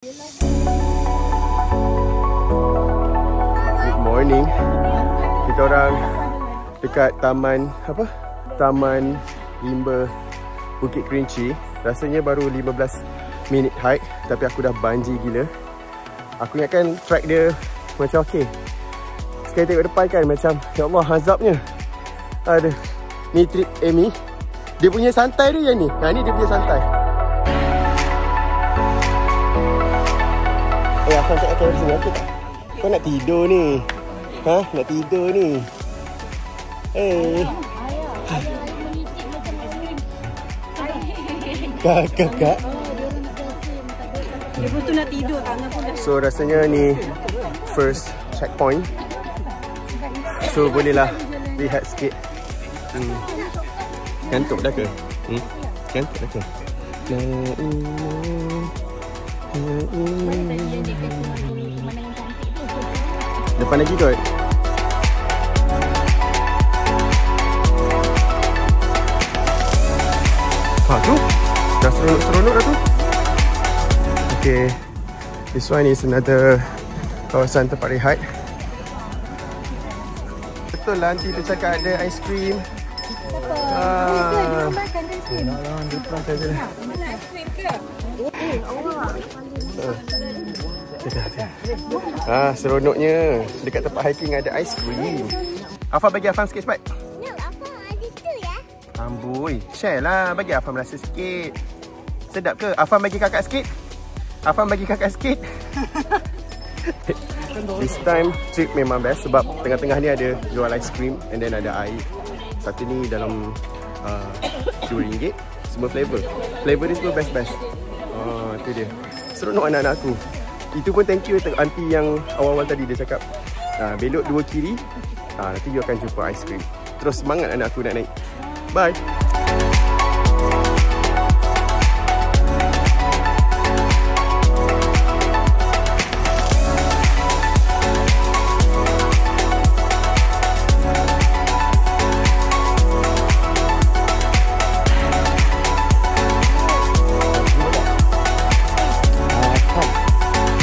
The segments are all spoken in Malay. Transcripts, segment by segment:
Good morning. Kita orang dekat taman apa? Taman Rimba Bukit Kerinci. Rasanya baru 15 minit hike, tapi aku dah banji gila. Aku ingatkan track dia macam okey. Sekali tengok depan kan macam ya Allah azabnya. Aduh. Ni trip Amy. Dia punya santai dia yang ni. Ni dia punya santai. Afan tak akan sini okey tak? Kau nak tidur ni? Ha? Nak tidur ni? Kakak. Dia pun tu nak tidur tangan pun dah. So rasanya ni first checkpoint. So bolehlah lihat sikit. Kantuk dah ke? Kantuk dah ke? Depan lagi kot. Tu dah seronok dah tu. Okay, this one is another kawasan tempat rehat. Betul lah nanti dia cakap ada aiskrim. Dia makan aiskrim. Dia makan je lah. Mana aiskrim ke? Seronoknya dekat tempat hiking ada aiskrim. Afam bagi Afam sikit cepat. No, Afam ada tu ya. Amboi, share lah, bagi Afam rasa sikit. Sedap ke? Afam bagi kakak sikit. Afam bagi kakak sikit. This time trip memang best sebab tengah-tengah ni ada jual aiskrim and then ada air. Satu ni dalam RM2. Semua flavor. Flavor ni semua best-best. Itu dia. Seronok anak-anak aku. Itu pun thank you untuk aunty yang awal-awal tadi dia cakap belok 2 kiri, nanti you akan jumpa aiskrim. Terus semangat anak aku nak naik. Bye.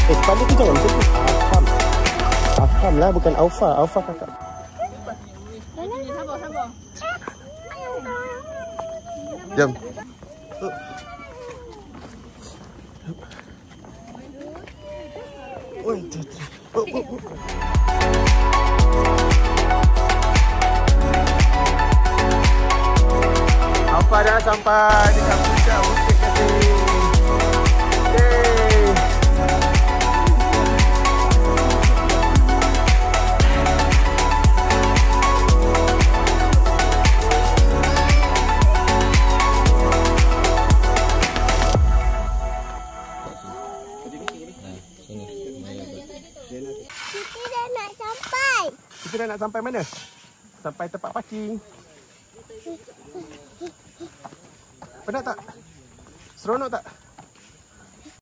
Kepala tu jangan macam tu. Afam lah, bukan Aufa. Aufa kakak. Jom. Aufa dah sampai dekat puncak Bukit Kasih. Kita dah nak sampai mana? Sampai tempat parking. Penat tak? Seronok tak?